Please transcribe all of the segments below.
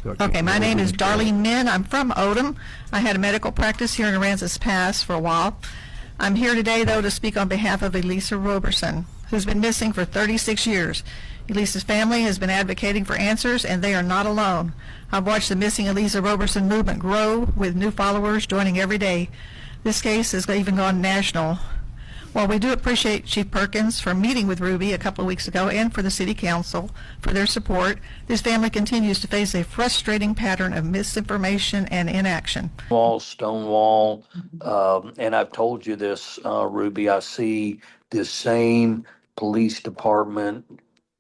Okay, my name is Darlene Menn. I'm from Odom. I had a medical practice here in Aransas Pass for a while. I'm here today, though, to speak on behalf of Elisa Roberson, who's been missing for 36 years. Elisa's family has been advocating for answers, and they are not alone. I've watched the Missing Elisa Roberson movement grow, with new followers joining every day. This case has even gone national. While we do appreciate Chief Perkins for meeting with Ruby a couple of weeks ago and for the City Council for their support, this family continues to face a frustrating pattern of misinformation and inaction. Stonewall, and I've told you this, Ruby, I see this same police department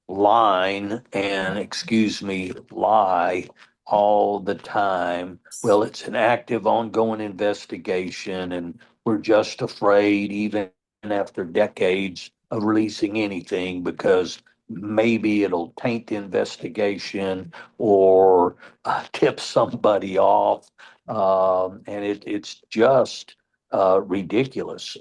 lie all the time. Well, it's an active, ongoing investigation, and we're just afraid, even after decades, of releasing anything because maybe it'll taint the investigation or tip somebody off. And it's just ridiculous.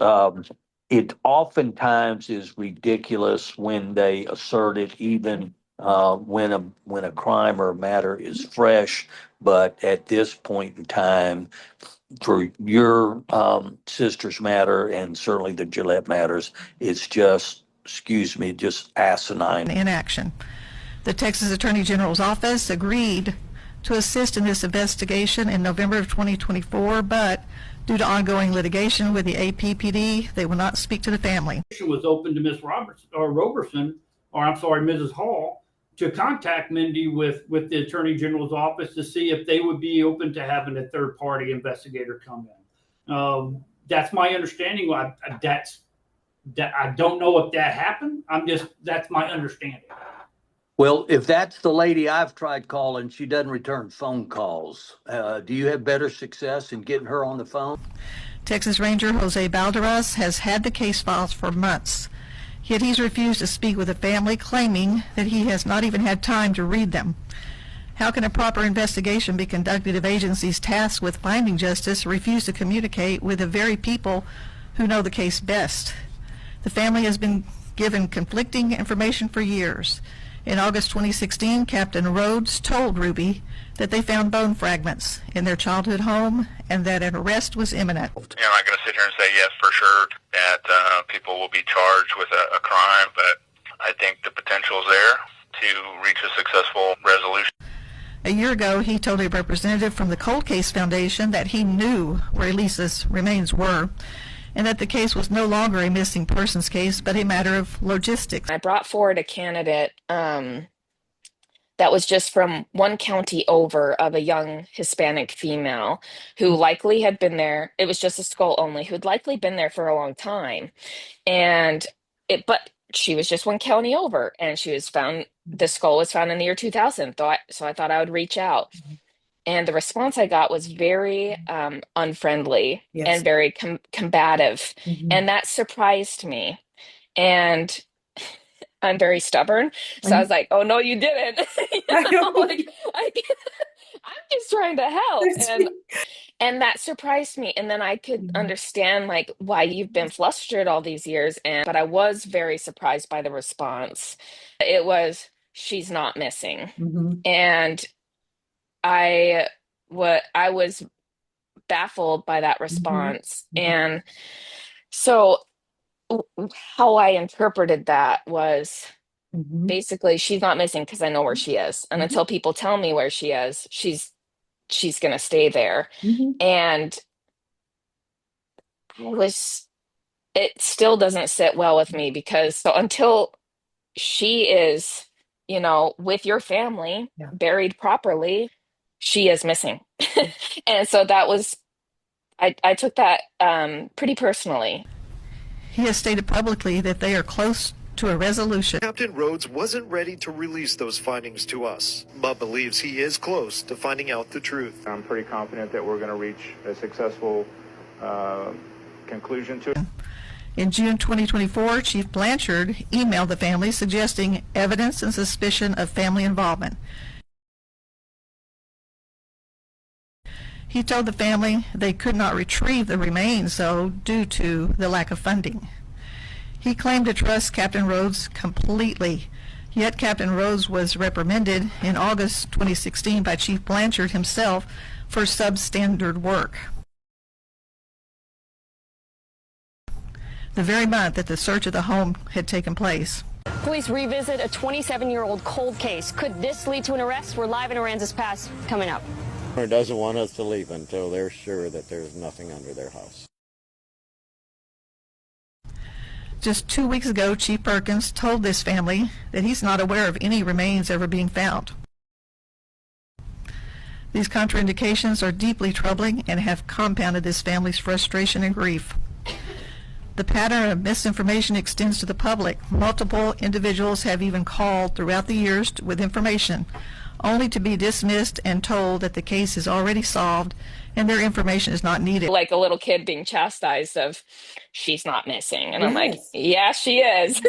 It oftentimes is ridiculous when they assert it, even when a crime or a matter is fresh. But at this point in time, for your sister's matter and certainly the Gillette matters, it's just, just asinine. Inaction. The Texas Attorney General's office agreed to assist in this investigation in November of 2024, but due to ongoing litigation with the APPD, they will not speak to the family. Was open to Ms. Roberson, or I'm sorry, Mrs. Hall, to contact Mindy with the Attorney General's office to see if they would be open to having a third-party investigator come in. That's my understanding. I don't know if that happened. That's my understanding. Well, if that's the lady I've tried calling, she doesn't return phone calls. Do you have better success in getting her on the phone? Texas Ranger Jose Balderas has had the case files for months, yet he's refused to speak with the family, claiming that he has not even had time to read them. How can a proper investigation be conducted if agencies tasked with finding justice refuse to communicate with the very people who know the case best? The family has been given conflicting information for years. In August 2016, Captain Rhodes told Ruby that they found bone fragments in their childhood home and that an arrest was imminent. I'm not going to sit here and say yes for sure that people will be charged with a crime, but I think the potential is there to reach a successful resolution. A year ago, he told a representative from the Cold Case Foundation that he knew where Elisa's remains were, and that the case was no longer a missing persons case, but a matter of logistics. I brought forward a candidate that was just from one county over, of a young Hispanic female who likely had been there. It was just a skull only, who had likely been there for a long time. But she was just one county over, and the skull was found in the year 2000. So I thought I would reach out. And the response I got was very unfriendly, yes, and very combative. Mm-hmm. And that surprised me. And I'm very stubborn. So I was like, oh, no, you didn't. I'm just trying to help. And that surprised me. And then I could understand why you've been flustered all these years. But I was very surprised by the response. It was, she's not missing. Mm-hmm. And I was baffled by that response. Mm-hmm. And so how I interpreted that was, mm-hmm, basically, she's not missing because I know where she is. And mm-hmm, until people tell me where she is, she's going to stay there. Mm-hmm. And it still doesn't sit well with me, because until she is, with your family, yeah, buried properly, she is missing. And so that was, I took that pretty personally. He has stated publicly that they are close to a resolution. Captain Rhodes wasn't ready to release those findings to us, but believes he is close to finding out the truth. I'm pretty confident that we're going to reach a successful conclusion to it. In June 2024, Chief Blanchard emailed the family suggesting evidence and suspicion of family involvement. He told the family they could not retrieve the remains, due to the lack of funding. He claimed to trust Captain Rhodes completely, Yet Captain Rose was reprimanded in August 2016 by Chief Blanchard himself for substandard work. The very month that the search of the home had taken place. Police revisit a 27-year-old cold case. Could this lead to an arrest? We're live in Aransas Pass coming up. Or doesn't want us to leave until they're sure that there's nothing under their house. Just 2 weeks ago, Chief Perkins told this family that he's not aware of any remains ever being found. These contraindications are deeply troubling and have compounded this family's frustration and grief. The pattern of misinformation extends to the public. Multiple individuals have even called throughout the years with information, only to be dismissed and told that the case is already solved and their information is not needed. Like a little kid being chastised of, she's not missing. And I'm like, yeah, she is.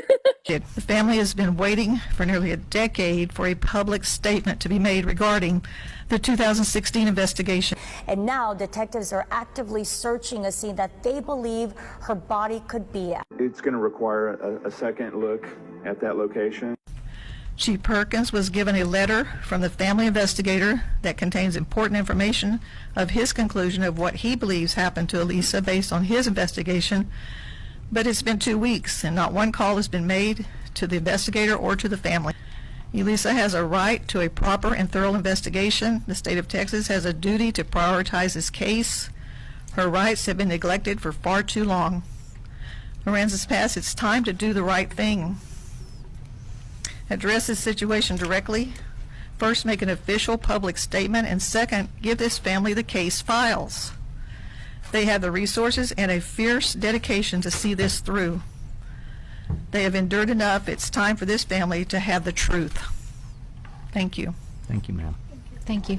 The family has been waiting for nearly a decade for a public statement to be made regarding the 2016 investigation. And now detectives are actively searching a scene that they believe her body could be at. It's going to require a second look at that location. Chief Perkins was given a letter from the family investigator that contains important information of his conclusion of what he believes happened to Elisa based on his investigation. But it's been 2 weeks and not one call has been made to the investigator or to the family. Elisa has a right to a proper and thorough investigation. The state of Texas has a duty to prioritize this case. Her rights have been neglected for far too long. Aransas Pass, it's time to do the right thing. Address this situation directly. First, make an official public statement, and second, give this family the case files. They have the resources and a fierce dedication to see this through. They have endured enough. It's time for this family to have the truth. Thank you. Thank you, ma'am. Thank you.